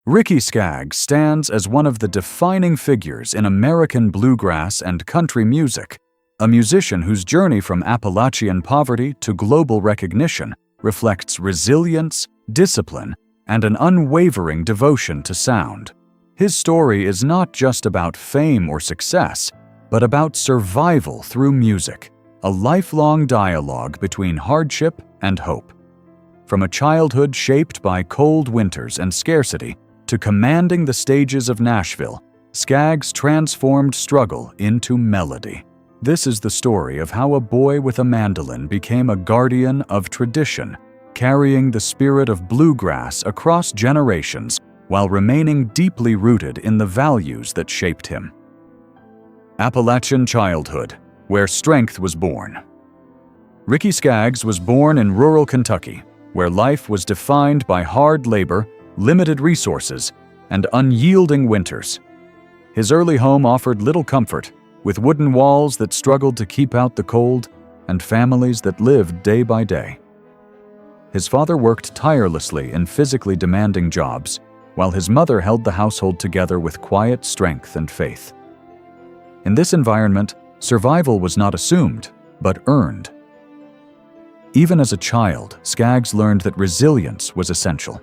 Ricky Skaggs stands as one of the defining figures in American bluegrass and country music, a musician whose journey from Appalachian poverty to global recognition reflects resilience, discipline, and an unwavering devotion to sound. His story is not just about fame or success, but about survival through music, a lifelong dialogue between hardship and hope. From a childhood shaped by cold winters and scarcity to commanding the stages of Nashville, Skaggs transformed struggle into melody. This is the story of how a boy with a mandolin became a guardian of tradition, carrying the spirit of bluegrass across generations while remaining deeply rooted in the values that shaped him. Appalachian childhood, where strength was born. Ricky Skaggs was born in rural Kentucky, where life was defined by hard labor, limited resources, and unyielding winters. His early home offered little comfort, with wooden walls that struggled to keep out the cold and families that lived day by day. His father worked tirelessly in physically demanding jobs, while his mother held the household together with quiet strength and faith. In this environment, survival was not assumed, but earned. Even as a child, Skaggs learned that resilience was essential.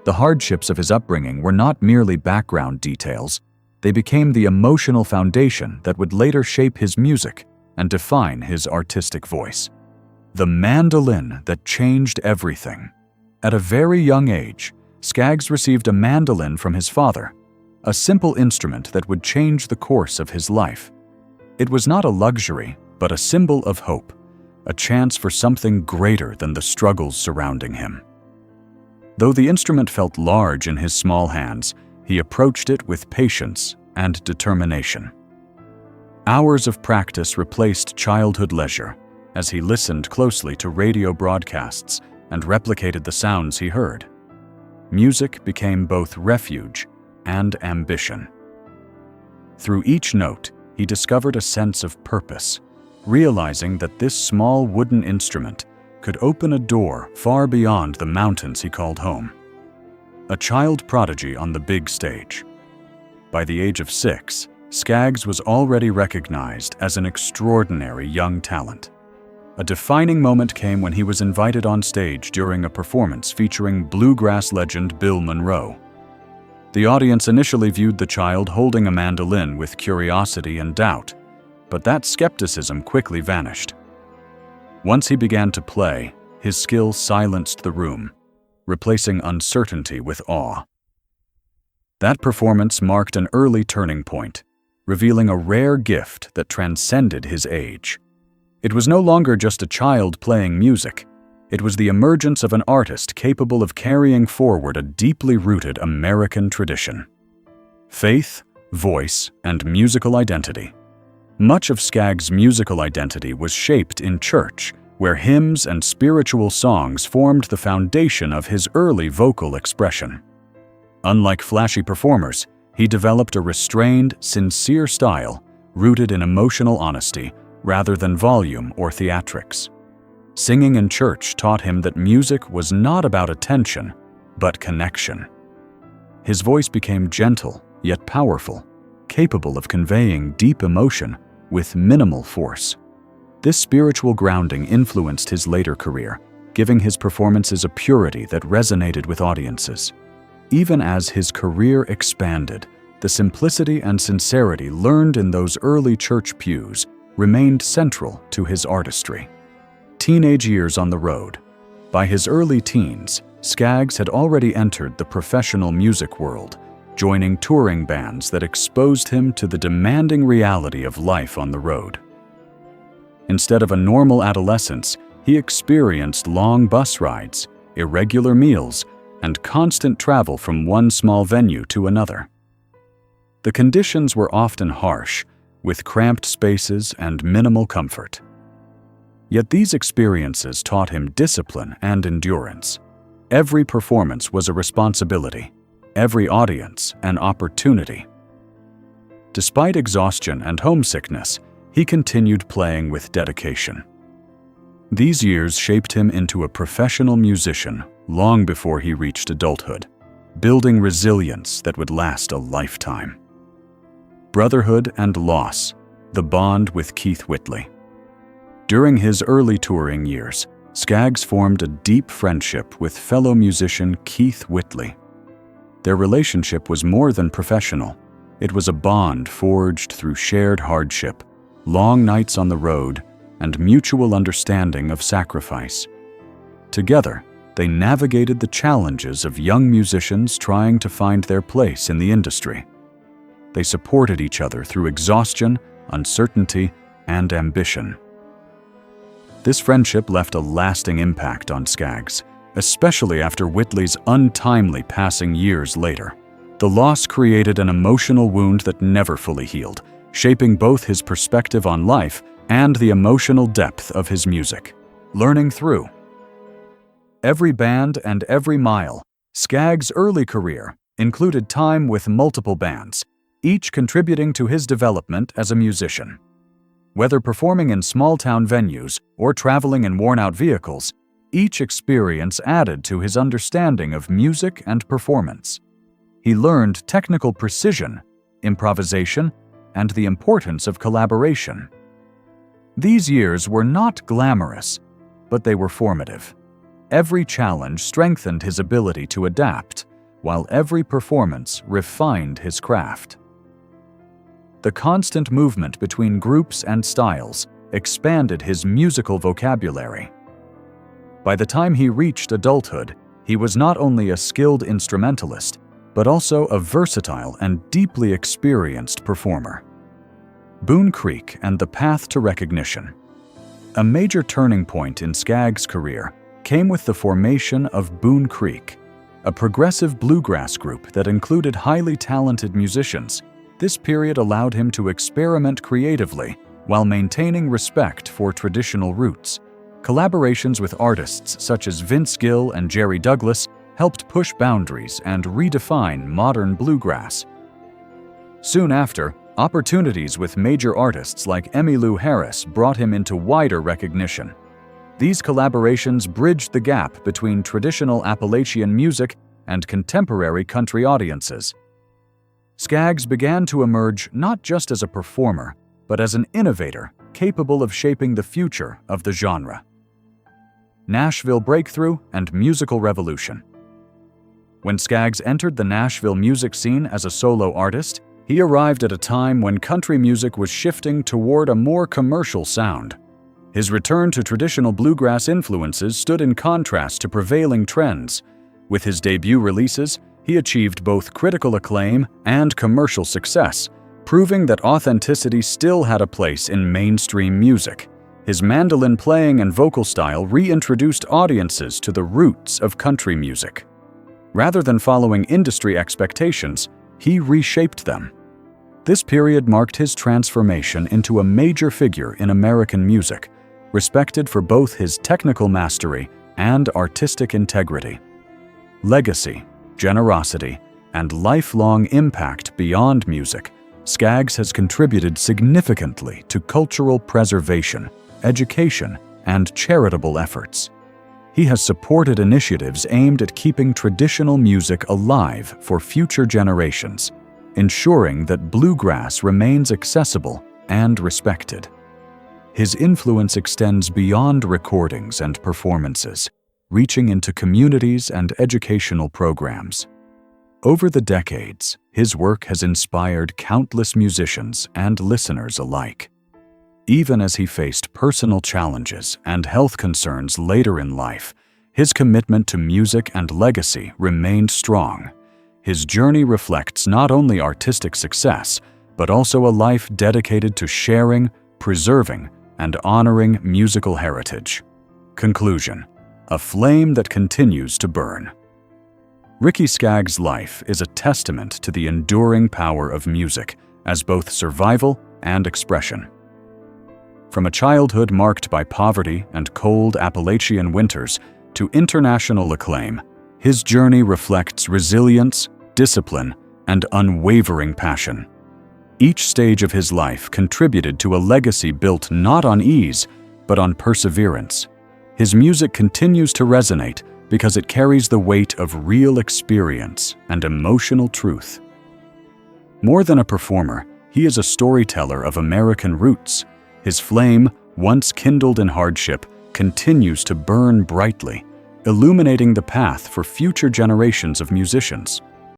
The hardships of his upbringing were not merely background details, they became the emotional foundation that would later shape his music and define his artistic voice. The mandolin that changed everything. At a very young age, Skaggs received a mandolin from his father, a simple instrument that would change the course of his life. It was not a luxury, but a symbol of hope, a chance for something greater than the struggles surrounding him. Though the instrument felt large in his small hands, he approached it with patience and determination. Hours of practice replaced childhood leisure as he listened closely to radio broadcasts and replicated the sounds he heard. Music became both refuge and ambition. Through each note, he discovered a sense of purpose, realizing that this small wooden instrument could open a door far beyond the mountains he called home. A child prodigy on the big stage. By the age of 6, Skaggs was already recognized as an extraordinary young talent. A defining moment came when he was invited on stage during a performance featuring bluegrass legend Bill Monroe. The audience initially viewed the child holding a mandolin with curiosity and doubt, but that skepticism quickly vanished. Once he began to play, his skill silenced the room, replacing uncertainty with awe. That performance marked an early turning point, revealing a rare gift that transcended his age. It was no longer just a child playing music. It was the emergence of an artist capable of carrying forward a deeply rooted American tradition. Faith, voice, and musical identity. Much of Skaggs' musical identity was shaped in church, where hymns and spiritual songs formed the foundation of his early vocal expression. Unlike flashy performers, he developed a restrained, sincere style rooted in emotional honesty rather than volume or theatrics. Singing in church taught him that music was not about attention, but connection. His voice became gentle yet powerful, capable of conveying deep emotion with minimal force. This spiritual grounding influenced his later career, giving his performances a purity that resonated with audiences. Even as his career expanded, the simplicity and sincerity learned in those early church pews remained central to his artistry. Teenage years on the road. By his early teens, Skaggs had already entered the professional music world, joining touring bands that exposed him to the demanding reality of life on the road. Instead of a normal adolescence, he experienced long bus rides, irregular meals, and constant travel from one small venue to another. The conditions were often harsh, with cramped spaces and minimal comfort. Yet these experiences taught him discipline and endurance. Every performance was a responsibility, every audience an opportunity. Despite exhaustion and homesickness, he continued playing with dedication. These years shaped him into a professional musician long before he reached adulthood. building resilience that would last a lifetime. Brotherhood and loss, the bond with Keith Whitley. During his early touring years, Skaggs formed a deep friendship with fellow musician Keith Whitley. Their relationship was more than professional. It was a bond forged through shared hardship, long nights on the road, and mutual understanding of sacrifice. Together, they navigated the challenges of young musicians trying to find their place in the industry. They supported each other through exhaustion, uncertainty, and ambition. This friendship left a lasting impact on Skaggs, especially after Whitley's untimely passing years later. The loss created an emotional wound that never fully healed, shaping both his perspective on life and the emotional depth of his music. Learning through every band and every mile, Skaggs' early career included time with multiple bands, each contributing to his development as a musician. Whether performing in small-town venues or traveling in worn-out vehicles, each experience added to his understanding of music and performance. He learned technical precision, improvisation, and the importance of collaboration. These years were not glamorous, but they were formative. Every challenge strengthened his ability to adapt, while every performance refined his craft. The constant movement between groups and styles expanded his musical vocabulary. By the time he reached adulthood, he was not only a skilled instrumentalist, but also a versatile and deeply experienced performer. Boone Creek and the Path to Recognition. A major turning point in Skaggs' career came with the formation of Boone Creek, a progressive bluegrass group that included highly talented musicians. This period allowed him to experiment creatively while maintaining respect for traditional roots. Collaborations with artists such as Vince Gill and Jerry Douglas helped push boundaries and redefine modern bluegrass. Soon after, opportunities with major artists like Emmylou Harris brought him into wider recognition. These collaborations bridged the gap between traditional Appalachian music and contemporary country audiences. Skaggs began to emerge not just as a performer, but as an innovator capable of shaping the future of the genre. Nashville breakthrough and musical revolution. When Skaggs entered the Nashville music scene as a solo artist, he arrived at a time when country music was shifting toward a more commercial sound. His return to traditional bluegrass influences stood in contrast to prevailing trends. With his debut releases, he achieved both critical acclaim and commercial success, proving that authenticity still had a place in mainstream music. His mandolin playing and vocal style reintroduced audiences to the roots of country music. Rather than following industry expectations, he reshaped them. This period marked his transformation into a major figure in American music, respected for both his technical mastery and artistic integrity. Legacy, generosity, and lifelong impact beyond music, Skaggs has contributed significantly to cultural preservation, education, and charitable efforts. He has supported initiatives aimed at keeping traditional music alive for future generations, ensuring that bluegrass remains accessible and respected. His influence extends beyond recordings and performances, reaching into communities and educational programs. Over the decades, his work has inspired countless musicians and listeners alike. Even as he faced personal challenges and health concerns later in life, his commitment to music and legacy remained strong. His journey reflects not only artistic success, but also a life dedicated to sharing, preserving, and honoring musical heritage. Conclusion: a flame that continues to burn. Ricky Skaggs' life is a testament to the enduring power of music as both survival and expression. From a childhood marked by poverty and cold Appalachian winters to international acclaim, his journey reflects resilience, discipline, and unwavering passion. Each stage of his life contributed to a legacy built not on ease, but on perseverance. His music continues to resonate, because it carries the weight of real experience and emotional truth. More than a performer, he is a storyteller of American roots. His flame, once kindled in hardship, continues to burn brightly, illuminating the path for future generations of musicians.